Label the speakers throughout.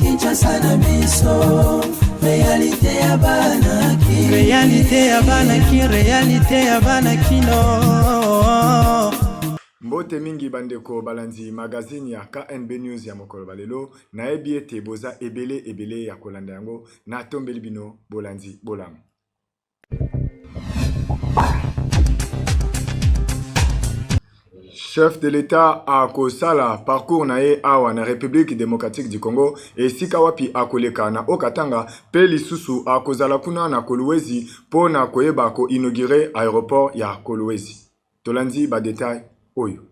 Speaker 1: Kinshasa na biso, réalité ya banaki, réalité ya banaki, réalité ya banakino.
Speaker 2: Mbote mingi bandeko balanzi magazine ya KNB News ya mokolo balelo na ebiete boza ebele ya kolanda yango na tombeli bino bolanzi bolam. Chef de l'État a kosala parcours na ye awa na République démocratique du Congo et sika wapi akoleka na Okatanga pe lisusu a kozala kuna na Kolwezi po na koyeba ko inaugurer aéroport ya Kolwezi. Tolandi ba détail oyo.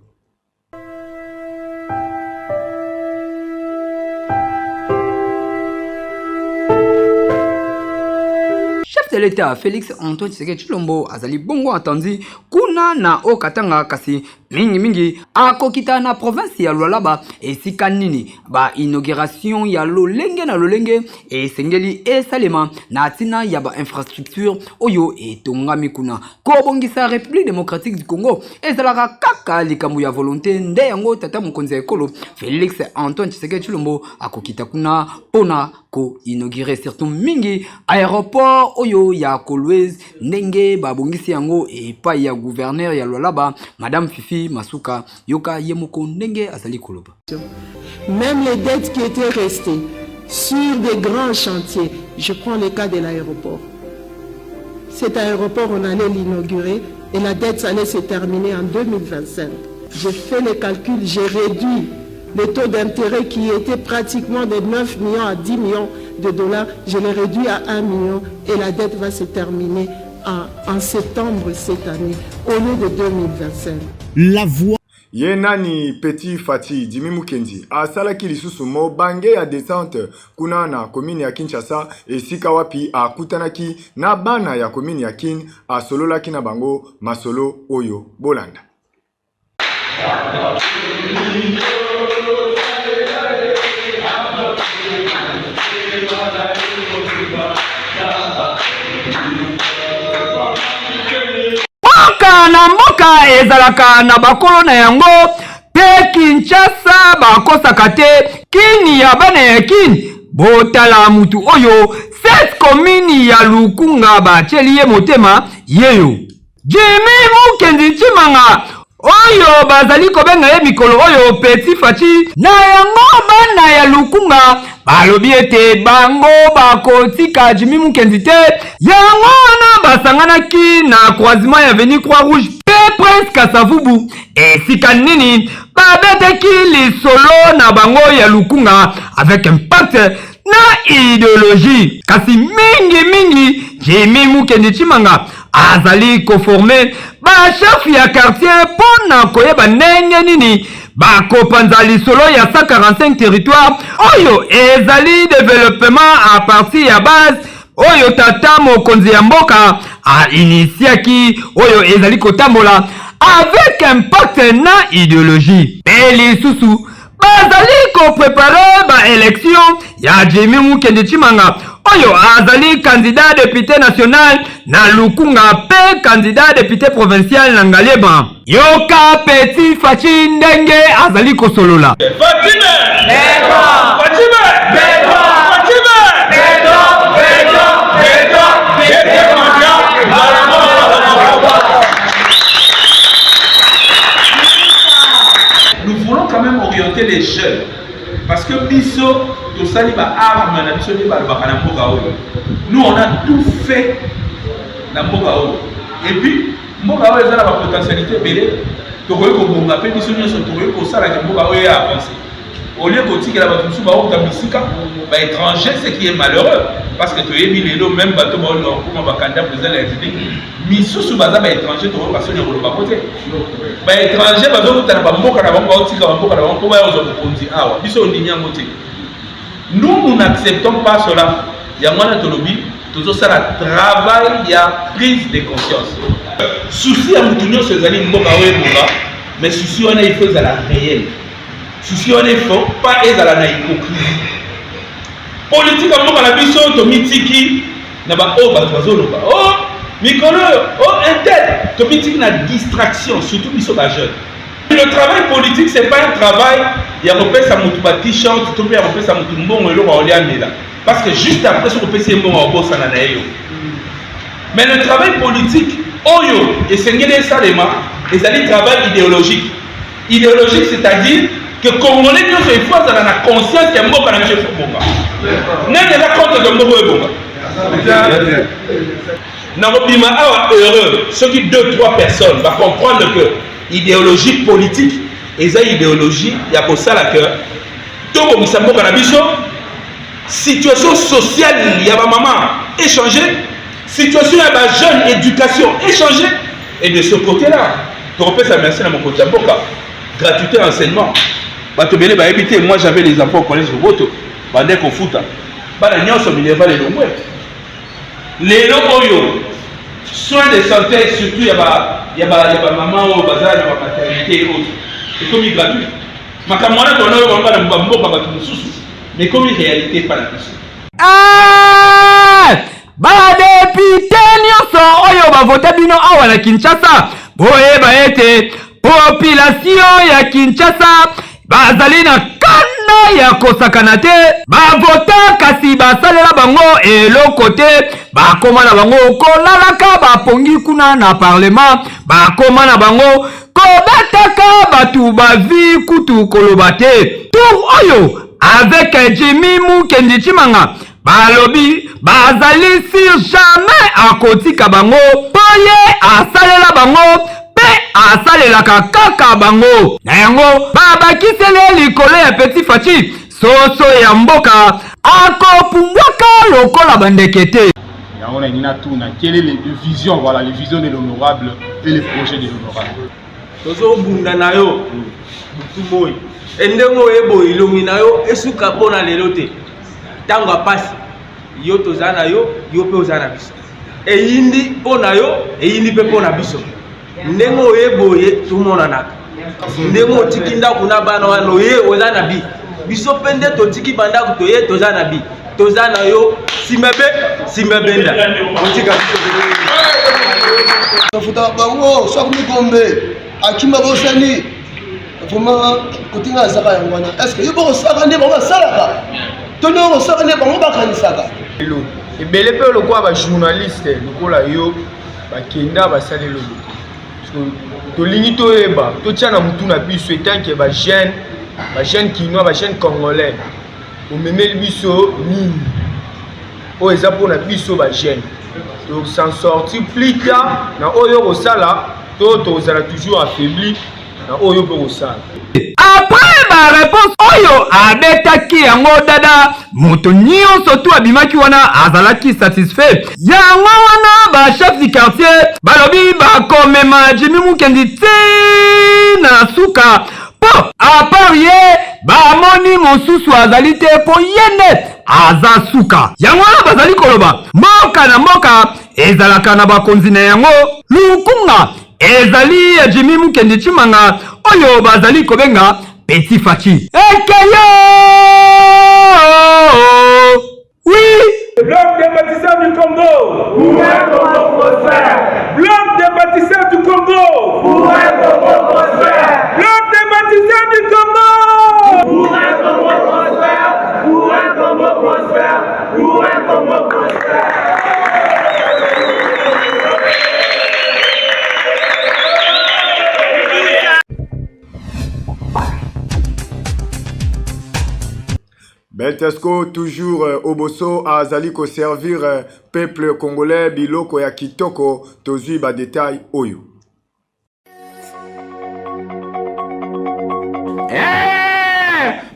Speaker 3: Chef de l'État Félix Antoine Tshisekedi Tshilombo azali bongo atandi kuna na Okatanga kasi mingi akokita na province ya Lualaba esika nini ba inauguration ya lolenge na lolenge esengeli esalema na tina ya ba infrastructure oyo etongami kuna kobongisa République démocratique du Congo ezalaka kaka likambo ya volonté nde yango tata mokonzi ya ekolo Félix Antoine Tshisekedi Tshilombo akokita kuna pona ko inaugurer surtout mingi aéroport oyo ya Kolwezi ndenge babongisi yango epai ya gouverneur ya Lualaba Madame Fifi Masuka yoka yemoko ndenge azali koloba.
Speaker 4: Même les dettes qui étaient restées sur des grands chantiers, je prends le cas de l'aéroport. Cet aéroport, on allait l'inaugurer et la dette allait se terminer en 2025. J'ai fait les calculs, j'ai réduit le taux d'intérêt qui était pratiquement de 9 millions à 10 millions de dollars, je l'ai réduit à 1 million et la dette va se terminer en septembre cette année, au lieu de 2025.
Speaker 5: La voix.
Speaker 2: Yenani Petit Fati Jimmy Mukendi asalaki lisusu mo bange ya descente kuna na komini ya Kinshasa esika wapi akutanaki na bana ya komini ya Kin asololaki na bango masolo oyo bolanda.
Speaker 3: Na mboka ezalaka na bakolo na yango pe Kinshasa bakosaka te kini ya bana ya Kini botala mutu oyo cette commune ya Lukunga bacheli ye motema yeyo Jimmy Mukendi Tshimanga oyo bazali kobenga ye mikolo oyo Petit Fati na yango bana ya Lukunga balobi ete bango bakotika Jimmy Mukendi te yango wana basanganaki na croisement ya Avenue Croix-Rouge pe Prince Kasavubu esika nini babeteki lisolo na bango ya Lukunga avec impact na idéologie kasi mingi Jimmy Mukendi Tshimanga azali conformé ba chef ya quartier pona koyeba ndenge nini bakopanza lisolo ya 145 territoire oyo ezali développement à partir ya base oyo tata mokonzi ya mboka a initiaki oyo ezali kotambola avec impact na idéologie pe lisusu bazali ko préparer ba élection ya Jimmy Mukendi Tshimanga oyo azali candidat député national na Lukunga pe candidat député provincial na Ngalema yoka Petit Fati ndenge azali kosolola
Speaker 6: Fatime Beto Fatime Beto Fatime Beto Beto Beto Beto Nous voulons quand même orienter les jeunes parce que biso to sali ba arme na biso ni ba na mboka oyo. Nous on a tout fait na mboka oyo. Et puis mboka oyo ezala ba potentialité belé to koyo ko bonga pe biso nyoso to koyo ko sala ke mboka oyo ya avancer. Au lieu ko tikela ba tusu ba o tamisika ba étranger, ce qui est malheureux parce que to yebi lelo même bato ba on ko ba candidat président la République misusu baza ba étranger to ba sonyo ko ba côté. Ba étranger bazo kutana ba mboka na bango ba tika ba mboka na bango ba yozo ko konzi awa. Biso ndinya ngote. Nous n'acceptons pas cela. Il y a moins de lobby, tout ça, le travail, il y a prise de conscience. Souci à Moutounio, c'est d'aller mais souci on est il faut à la réelle. Souci on est faux, pas à la hypocrisie. Politique à la biso, to mitiki, n'a pas oh, bah, oh, Mikolo, oh, un tel, tu peux dire une distraction, surtout pour les jeunes. Le travail politique, ce n'est pas un travail, il y a repris sa moutouba t-shirt, il y a repris sa moutouba et l'eau. Parce que juste après, ce qu'on peut faire, on bosse en anaïo. Mais le travail politique, Oyo, et c'est un salema, c'est un travail idéologique. Idéologique, c'est-à-dire que les Congolais, il faut avoir la conscience qu'il y a un mot dans le jeu. N'est-ce pas contre le mot Narobima a heureux, ceux qui 2-3 personnes vont comprendre que l'idéologie politique et l'idéologie, il y a pour ça là que tout le monde a situation sociale, il y a ma maman échanger, situation il y a jeune éducation échanger, et de ce côté-là, tu repères ça merci à mon côté, gratuité enseignement. Moi j'avais les enfants au collège de Boto, pendant qu'on fout, les logoyo, soins de santé, surtout il y a maman au bazar, il y a maternité et autres. C'est comme gratuit. Ma camarade, on a mais comme une réalité pas la question.
Speaker 3: Badepite nyonso oyo bavota bino awa na Kinshasa boyeba ete population ya Kinshasa bazali na kana ya kosakana te bavota kasi basalela bango eloko te bakoma na bango kolalaka bapongi kuna na parlement bakoma na bango kobataka batu bavi kutu koloba te tour oyo avec Jimmy Mukendi Chimanga balobi bazali sur jamais akotika bango poye asalela bango pe asalelaka kaka bango na yango babakisele likolo ya Petit Fachi soso ya mboka akopumbwaka lokola bandeke te.
Speaker 5: On a une tourne. Quelle est les visions, voilà, les visions de l'honorable et les projets de l'honorable.
Speaker 7: Tozo bundanayo, tumoy. Endengo ebo illuminayo esuka pona lelote. Tango apasi, yo tozana yo pe ozana biso. Eyindi pona yo, eyindi pe pona biso. Ndengo ebo ye tumona naka. Ndengo tikinda kuna bana wano ye ozana bi. Biso pende to tiki banda kuto ye tozana bi. Tozana yo simebenda otika
Speaker 8: futa bango sokumi gombe akima bosani vraiment kotinga saka yangwana est-ce que yebo saka ne bango salaka tono saka ne bango bakanisaka
Speaker 2: elo ebele pe lokwa ba journaliste lokola yo bakenda basale lolo tolingi toyeba totiana mutu na biso etanke ba jeune kinois ba jeune congolais au memeli biso nini o eza pona biso ba jeune donc s'en sortir plus tard na oyo kosala to tozala toujours affaibli na oyo pe kosala.
Speaker 3: Après ma réponse oyo abetaki yango dada moto nyonso tu abimaki wana azalaki satisfait yango wana ba chef du quartier balobi bakomema Jimmy Mukendi ti na suka po apart ye bamoni mosusu azali te po yende aza suka yango wana bazali koloba mboka na mboka ezalaka na bakonzi na yango lukunga ezali ya Jimmy Mukendi Chimanga oyo bazali kobenga Petit Fachi ekeyo oui
Speaker 6: Bloc des bâtisseurs du Congo où est Congo prospère. Bloc des bâtisseurs du Congo où est Congo prospère. Bloc des bâtisseurs du Congo où est Congo prospère. Où est Congo prospère. Où est Congo prospère.
Speaker 2: Beltesco toujours Oboso azali ko servir peuple congolais biloko ya kitoko tozui ba détail oyo.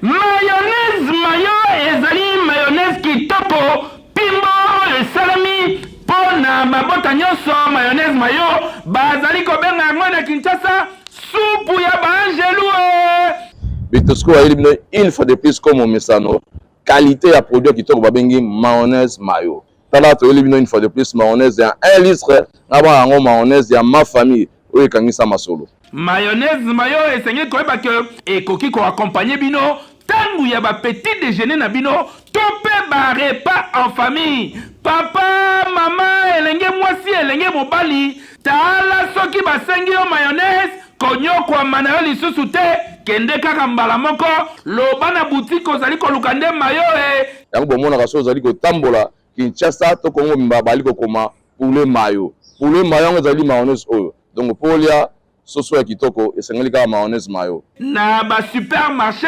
Speaker 3: Mayonnaise mayo ezali mayonnaise kitoko pimbo le salami pona mabota nyonso mayonnaise mayo bazali ko benga yango na Kinshasa supu ya banjelu.
Speaker 9: Beltesco a éliminé une fois de plus comme Omesano. Qualité à produit qui toque babengi mayonnaise mayo. Tala to éliminé une fois de plus mayonnaise ya 1 litre ngaba yango mayonnaise ya ma famille oyo kangisa masolo.
Speaker 3: Mayonnaise mayo esengi koyeba ke ekoki ko accompagner bino tangu ya ba petit déjeuner na bino to pe ba repas en famille. Papa, maman, elenge mwasi, elenge
Speaker 10: elenge mobali tala soki basengi yo mayonnaise konyokwa mana yo lisusu te kende kaka mbala moko loba na boutique ozali koluka nde mayo
Speaker 9: yango bomonaka so ozali kotambola Kinshasa to Congo mba bali kokoma poulet mayo yango ezali mayonnaise oyo donc polia soso ya kitoko esengeli kaka mayonnaise mayo
Speaker 10: na ba supermarché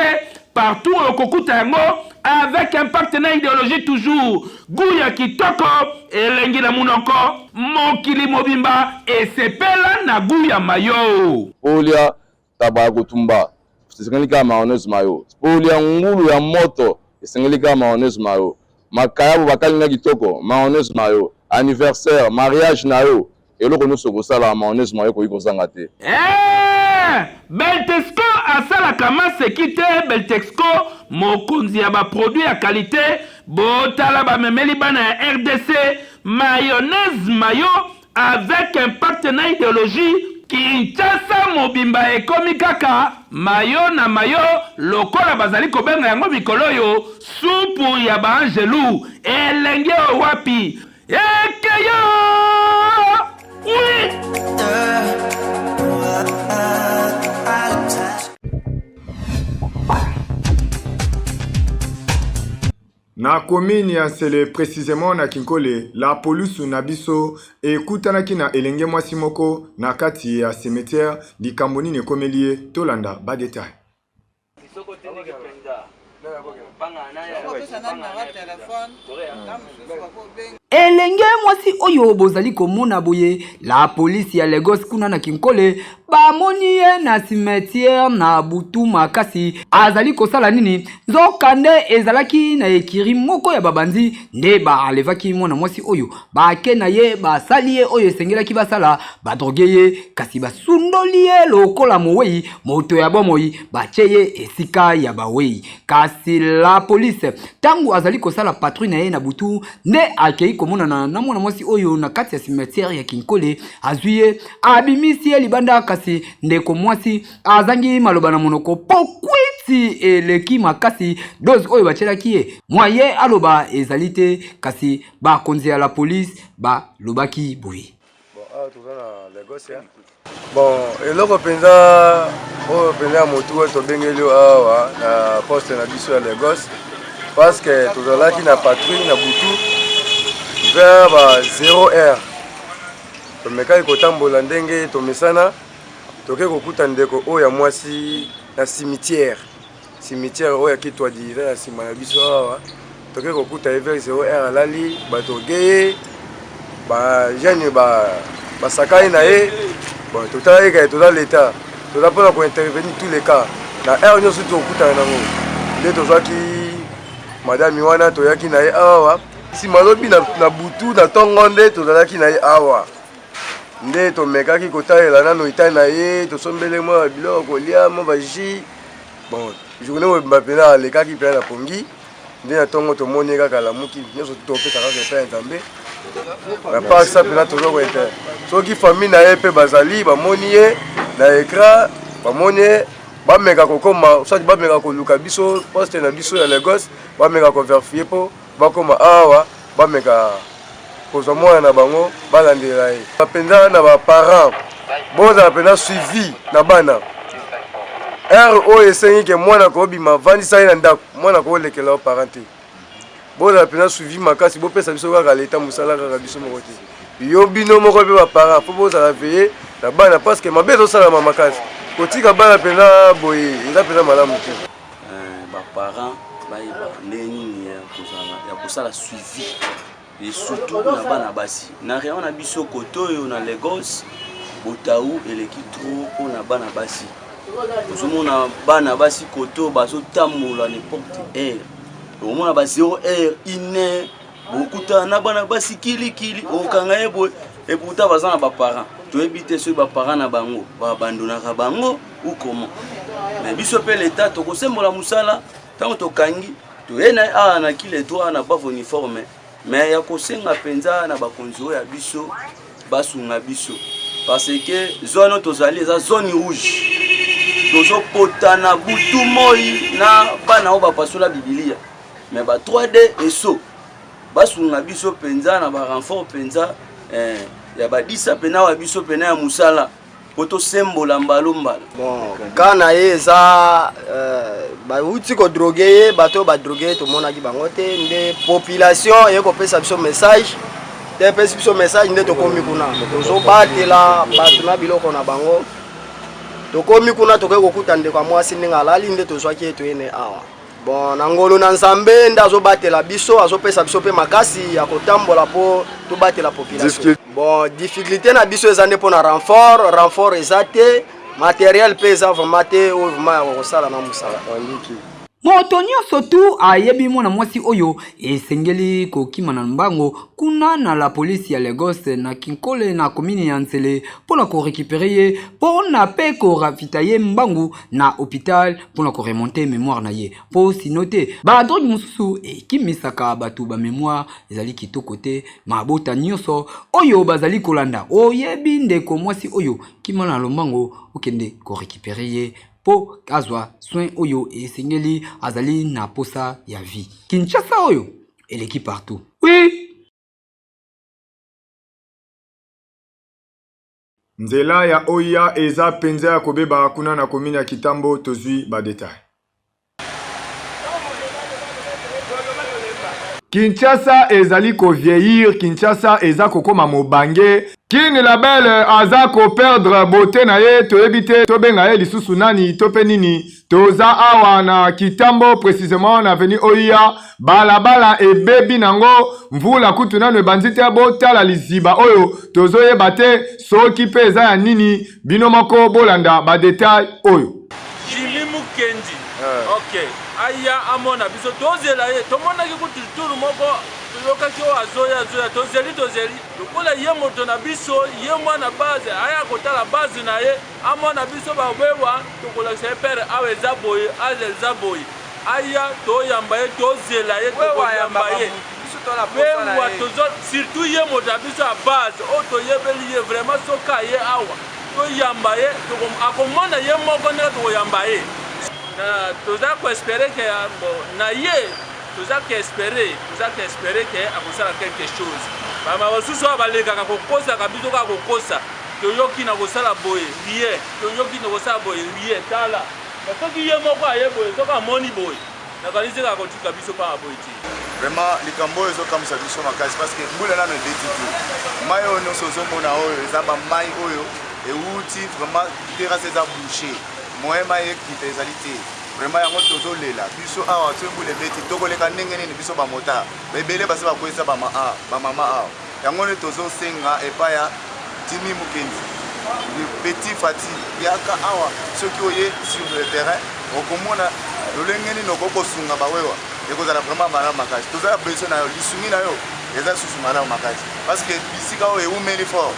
Speaker 10: partout au kokuta yango avec un partenaire idéologique toujours Gouya kitoko elengi na munoko mokili mobimba esepela na Gouya mayo
Speaker 9: polia taba kotumba esengeli kaka mayonnaise mayo polia ngulu ya moto esengeli kaka mayonnaise mayo makayabo bakalinga kitoko mayonnaise mayo anniversaire mariage na yo eloko nyonso kosala mayonnaise mayo koyi kozanga te
Speaker 10: Beltexco asalaka maseki te Beltexco mokonzi ya baproduit ya qualité botala bamemeli bana ya RDC mayonnaise mayo avec un partenaire idéologie Kinshasa mobimba ekomi kaka mayo na mayo lokola bazali kobenga yango mikolo yo supu ya baangelu elenge wapi ekeyo oui
Speaker 2: Na commune ya Nsele précisément na Kinkole la police na biso ekutanaki na elenge mwasi moko na kati ya cimetière likambo nini ekomelie tolanda ba détail.
Speaker 3: Elenge mwasi oyo bozali komona boye la police ya Lagos kuna na Kinkole bamoni ye na cimetière na butu makasi azali kosala nini nzokande ezalaki na ekiri moko ya babandi nde baalevaki mwana mwasi oyo bake na ye basali ye oyo esengelaki basala badroge ye kasi basundoli ye lokola mowei moto ya bomoi bache ye esika ya bawei kasi la police tangu azali kosala patrouille na ye na butu nde akei komona na mwana mwasi oyo na kati ya cimetière ya Kinkole azuye abimisi ye libanda kasi ndeko mwasi azangi maloba na monoko pokwiti eleki makasi doze oyo bachelaki ye mwaye aloba ezalite kasi bakonzi ya la police ba lobaki boye
Speaker 11: bon eloko penza oyo penza motu tobengeli awa na poste na biso ya Lagos parce que tozalaki na patrouille na butu vers ba 0h tomekaki kotambola ndenge tomesana toke kokuta ndeko oyo ya mwasi na cimetière oyo ya Kitwadi na nsima na biso awa toke kokuta vers 0h alali batogeye bajene basakani na ye bon totalaki kaka toza l'état toza mpona kointervenir tous les cas na heure nyonso tokutana nango nde tozwaki madame wana toyaki na ye awa nsima lobi na butu na ntongo nde tozalaki na ye awa nde tomekaki kotalela nano etali na ye tosombele mwa biloko kolia mwa baji bon journée mobimba mpena alekaki mpena na pongi nde na ntongo tomoni kaka lamuki nyonso topesa kaka epai ya Nzambe na pasa mpena tozokoete soki famille na ye mpe bazali bamoni ye na écran bamoni ye bameka kokoma soit bameka koluka biso poste na biso ya Lagos bameka koverifie mpo bakoma awa bameka kozwa mwana na bango balandela ye bapenza na baparent bozala mpenza suivi na bana ere oyo esengi ke mwana kobima vandisa ye na ndako mwana koolekela parent te bozala mpenza suivi makasi bopesa biso kaka leta mosala kaka biso moko te yo bino moko mpe baparent mpo bozala veye na bana parce que mabe ezosalama makasi kotika bana mpenza boye eza mpenza malamu te
Speaker 12: baparent bayeba ndenge nini ya kosala suivi et surtout na bana basi na région na biso koto oyo na Lagos botau eleki trop mpona bana basi ozomona bana basi koto bazotambola n'importe heure omona ba 0h 1h bokutana na bana basi kilikili okanga ye boye et pourtant baza na baparent toyebi te soki baparent na bango babandonaka bango ou comment mais biso mpe l'état tokosembola mosala ntango tokangi toye na awa na kile droit na bave uniforme mais ya kosenga mpenza na bakonzi oyo ya biso basunga biso parce que zone tozali eza zone rouge tozopotana butu moi na bana oyo bapasola bibilia mais ba 3D eso basunga biso mpenza na barenfort mpenza ya badisa pena wa biso pena ya musala poto sembola mbalombala.
Speaker 13: Bon, kana eza bauti ko droguer bato ba droguer to mona ki bangote nde population ye ko pesa biso message. Te pesa biso message nde to komi kuna. To so batela bato na biloko na bango. To komi kuna to ko kutande kwa mwasi ninga lali nde to zwaki eto ene awa. Bon, nangolo na nzambe nda zo batela biso azo pesa biso pe makasi ya kotambola po to batela population. Bon, difficulté na biso ezande po na renfort ezate, matériel pe eza vraiment te o vraiment ya kosala na musala.
Speaker 3: Moto nyonso tu ayebi mwana mwasi oyo esengeli kokima na mbango kuna na la polisi ya Lagos na Kinkole na komini ya Nzele pona ko récupérer ye pona pe ko rafita ye mbangu na hôpital pona ko remonter mémoire na ye po sinote ba drogue mususu ekimisaka batu ba mémoire ezali kitoko te mabota nyonso oyo bazali kolanda oyebi ndeko mwasi oyo kima na lombango okende ko récupérer ye po azwa soin oyo esengeli azali na posa ya vie. Kinshasa oyo eleki partout. Oui.
Speaker 2: Nzela ya oya eza penza ya kobeba kuna na komini ya Kitambo tozwi ba détail. Kinshasa ezali ko vieillir, Kinshasa eza kokoma mobange. King Label aza ko perdre beauté na ye toyebite to benga ye lisusu nani to pe nini toza awa na Kitambo précisément na veni oya balabala ebebi nango mvula kutu nano ebanzite botala liziba oyo tozoyeba te soki pe eza ya nini bino moko bolanda ba détail oyo.
Speaker 10: Jimmy Mukendi. Okay. Aya amona biso tozela ye tomonaki kuti turu moko lokaki o azoya tozeli lokola ye moto na biso ye mwana base aya kotala base na ye amona biso bawewa tokola se pere awe zaboye azel zaboye aya toyamba ye tozela ye toyamba ye wewa tozo surtout ye moto na biso ya base o toyebeli ye vraiment soka ye awa toyamba ye akomona ye moko nde toyamba ye toza ko espérer que na ye toza ko espérer que akosala quelque chose bama basusu abaleka ka kokosa kabiso ka kokosa toyoki na kosala boye rien toyoki na kosala boye rien tala soki ye moko aye boye soki amoni boye nakanisi ka kotika biso pa boye ti
Speaker 14: vraiment likambo ezo kamisa biso makasi parce que mbula nano ebeti tu mai oyo nyonso ozomona oyo eza bamai oyo euti vraiment terrasse eza bouché moyema ekita ezali te vraiment yango tozolela biso awa toyembula ebeti tokoleka ndenge nini biso bamota ebele basi bakwesa bamama awa yango nde tozosenga epai ya Jimmy Mukendi petit fati yaka awa soki oye sur le terrain okomona lolenge nini okokosunga bawewa ekozala vraiment malamu makasi tozala beso na yo lisungi na yo eza susu malamu makasi parce que bisika oyo eumeli fort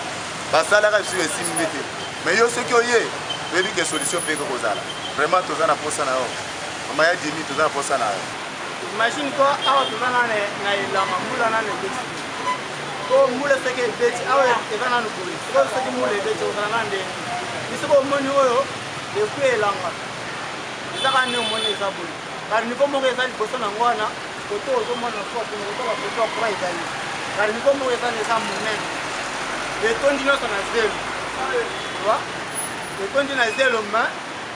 Speaker 14: basalaka biso esimbi te mais yo soki oye oyebi ke solution mpe ekozala vraiment toza na posa na yo mama ya Jimmy toza na posa na yo
Speaker 15: imagine ko awa toza na elama mbula nano ebeti ko mbula seke ebeti awa eza nano boye ko soki mbula ebeti ozala na ndenge biso bomoni oyo depuis elanga ezaka nde omoni eza boye kari niko moko eza liboso nango wana koto ozomona fopene kotoka koto akura ezali kari niko moko eza eza monene etondi nyonso na zelo etondi na zelo ma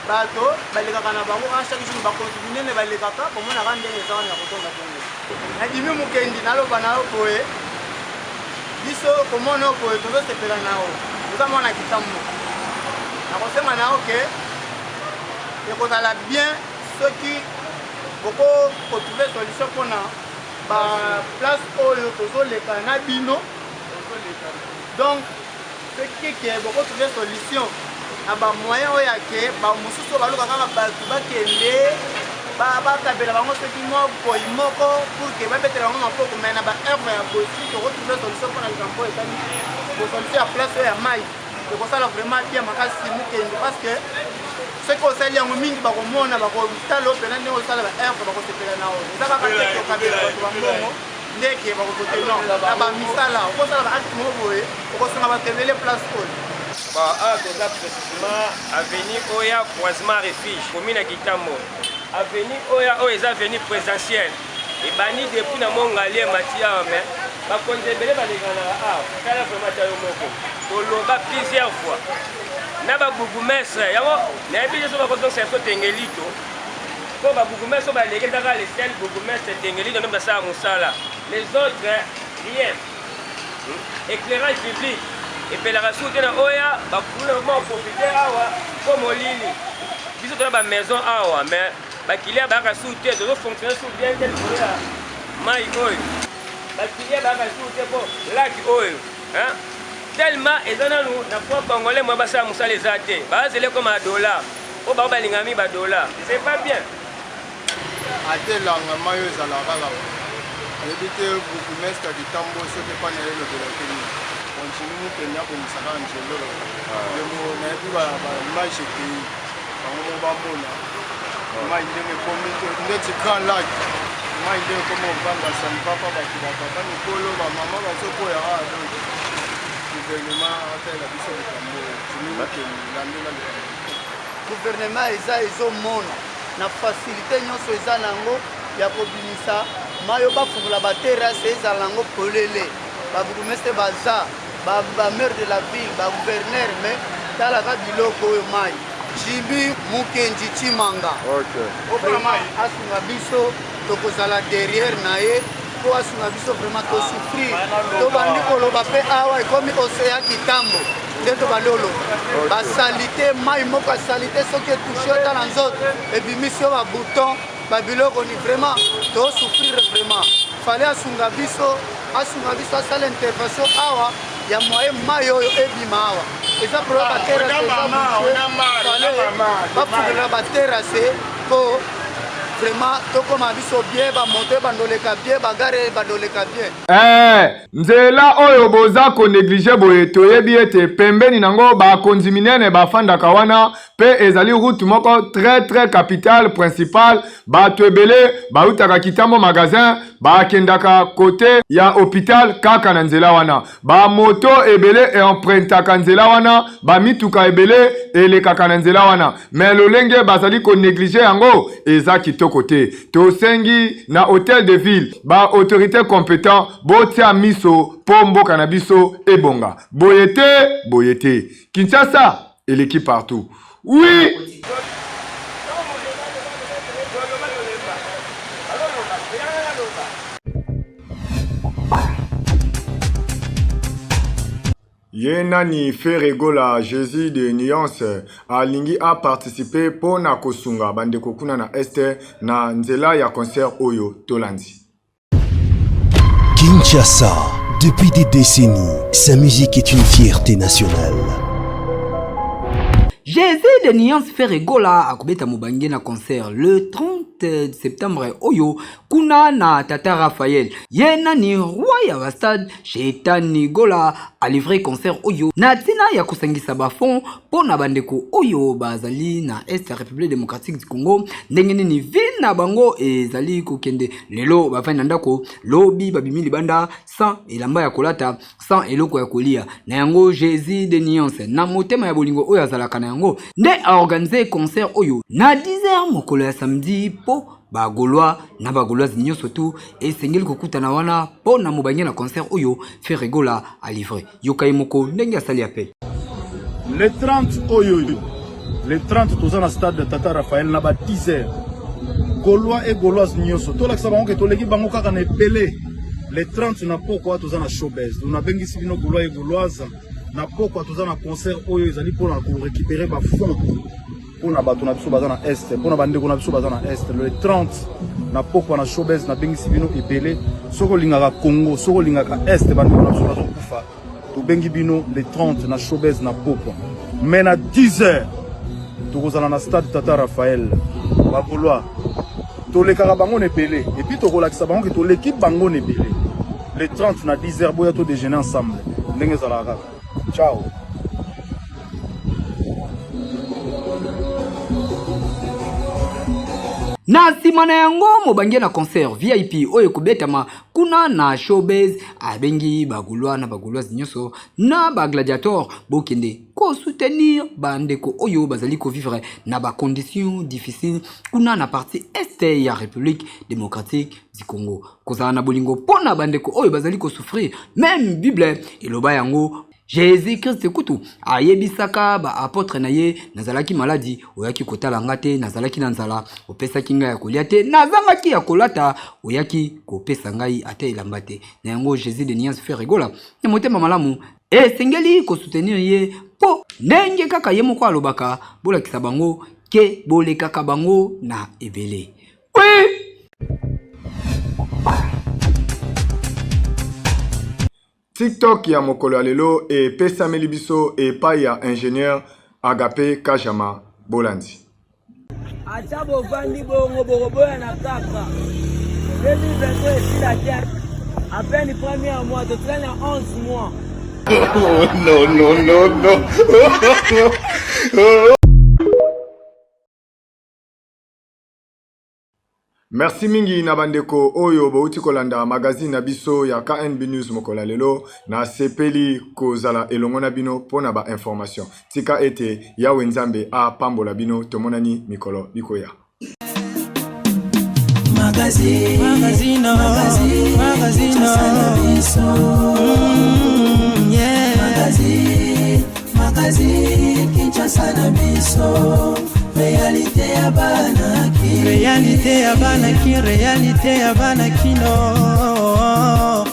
Speaker 15: bato balekaka na bango chaque jour bakontu minene balekaka komonaka ndenge eza wana ya kotonga tongo na Jimmy Mukendi naloba na yo boye biso komona yo boye tozosepela na yo oza mwana Kitambo nakosenga na yo ke ekozala bien soki okotrouve solution mpona baplace oyo tozoleka na bino donc soki ke bokotrouve solution na bamoyen oyo ake bamosusu oyo baluka kaka bato bakende bakabela bango soki boyi moko pour ke babetela bango mapoko mai na baheure ya bosi tokotrouve solution mpona likambo etali solution ya place oyo ya mai ekosala vraiment bien makasi Mukendi parce que soki osali yango mingi bakomona bakotala oyo mpena ndenge osala baheure bakosepela na oyo eza kaka te kokabela bato bambongo ndeke bakokotena na bamisala okosala baacte moko boye okosenga bato ebele place oyo
Speaker 7: toza précisément avenue oya croisement refuge commune ya Kitambo avenue oya oyo eza avenue présidentielle ebani depuis na mongalie mati awa mais bakonzi ebele balekanaka awa tala vraiment tayo moko toloba plusieurs fois na babourgmestre yango nayebi te so bakozongisa biso tengelito mpo babourgmestre oyo baleketaka lesel bourgmestre tengelito nde basala mosala les autres rien éclairage public epelaka suku te na oya bakuna vraiment profite awa mpo molili biso tona bamaison awa mais bakilia bayaka suku te tozofonctionne suku bien te likolo ya mai oyo bakilia bayaka suku te mpo laki oyo tellement eza nanu na fois congolais mwa basala mosala eza te bazele koma $, mpo bao balingami $, c'est pas bien
Speaker 15: ate elanga mai oyo ezalaka kaka oyebi te bourgmestre kitambo soki epa na ye elobelaki nini continue mokende abomisaka njelolo ndemo nayebi bamage ekei bango mo bamona mai ndenge ekomi ndeti grand lac mai ndenge ekomi ovanda sanipapa bakilaka ta mikolo bamama bazokoyaka donc gouvernement ataela biso likambo continue mokende landela likambo
Speaker 16: gouvernement eza ezomona na facilité nyonso eza nango ya kobimisa mai oyo bafungula baterase ezala nango polele babourgmestre baza bamaire de la ville bagouverneur me talaka biloko oyo mai jibi mukenji chimanga asunga biso tokozala derrière na ye mpo asunga biso vraiment tosouffrir tobandi koloba mpe awa ekomi oseya kitambo nde tobandi oloba basalite mai moko asalite soki etouche otala nzoto ebimisi yo babouton babiloko ni vraiment tosouffrir vraiment fale asunga biso asala intervention awa ya moyen mai oyo ebima awa eza problème baterase bafungela baterase mpo vraiment tokoma biso bien bamoto bandoleka bien bagare bandoleka bien
Speaker 2: nzela oyo boza koneglige boye toyebi ete pembeni nango bakonzi minene bafandaka wana pe ezali route moko très capitale principale bato ebele bautaka kitambo magasin bakendaka kote ya hôpital kaka na nzela wana bamoto ebele emprunetaka nzela wana bamituka ebele elekaka na nzela wana me lolenge bazali koneglige yango eza kitoko te tosengi na hôtel de ville ba autorité compétent botia miso po mboka na biso ebonga boye te Kinshasa eleki partout oui. Yenani Ferregola Jésus de Nuance alingi a participé pour na kosunga bandeko kuna na este na nzela ya concert oyo tolandi.
Speaker 17: Kinshasa, depuis des décennies, sa musique est une fierté nationale.
Speaker 3: Jésus de Nuance Ferregola akobeta mobange na concert le 30 septembre oyo kuna na Tata Raphaël yena ni roi ya bastade Shetani Gola a livré concert oyo na tina ya kusangisa bafon po na bandeko oyo bazali na Est République démocratique du Congo ndenge nini ville na bango ezali kokende lelo bafanya ndako lobi babimi libanda sans elamba ya kolata sans eloko ya kolia na yango Jésus de Nuance na motema ya bolingo oyo azalaka na yango nde a organisé concert oyo na 10h mokolo ya samedi po bagolwa na bagolwa nyonso tu esengeli kokutana wana po na mobange na concert oyo Ferregola a livré yokai moko ndenge asali appel
Speaker 18: le 30 oyo le 30 toza na stade de Tata Raphaël na ba 10h golwa et goloise nyonso to lakisa bango ke to leki bango kaka na epele le 30 na poko toza na showbiz na bengisi bino golwa et goloise na poko toza na concert oyo ezali pour na ko récupérer ba fonds pour na bato na biso baza na est pour na bandeko na biso baza na est le 30 na poko na showbiz na bengisi bino ebele soko lingaka Congo soko lingaka est bandeko na biso bazo kufa to bengi bino le 30 na showbiz na poko mais na 10h tokozala na stade Tata Raphaël bakolwa tolekaka bango nebele et puis tokolakisa bango ke toleki bango nebele le 30 na 10h boya to déjeuner ensemble ndenge ezalaka ciao.
Speaker 3: Na nsima na yango mobangi na concert VIP oyo kubetama kuna na showbiz abengi bagulwa na bagulwazi nyonso na ba gladiator bokende ko soutenir bandeko oyo bazali ko vivre na ba conditions difficiles kuna na partie est ya République démocratique du Congo. Kozala na bolingo pona bandeko oyo bazali ko souffrir. Même Bible eloba yango Jésus-Christ kutu ayebisaka ba apôtre na ye nazalaki maladi oyaki kotala ngate nazalaki na nzala opesaki ngai ya kolia te nazangaki ya kolata oyaki kopesa ngai ate elamba te na yango Jésus de Nias fait rigola na motema malamu esengeli ko soutenir ye po ndenge kaka ye moko alobaka bolakisa bango ke bolekaka bango na ebele. Oui.
Speaker 2: TikTok ya mokolo ya lelo e pesa melibiso e pa ya ingénieur Agape Kajama Bolandi.
Speaker 19: Acha bovandi bongo boboya na kaka. 2022 ici la terre. À peine premier mois, de traîne à 11 mois.
Speaker 2: Non. Merci mingi na bandeko oyo bouti kolanda magazine na biso ya KNB News mokola lelo na sepeli kozala elongo na bino pona ba information. Tika ete ya wenzambe a pambola bino tomonani mikolo bikoya.
Speaker 1: Magazine Kinshasa na biso. Réalité ya banaki, réalité ya banaki, réalité ya banaki no.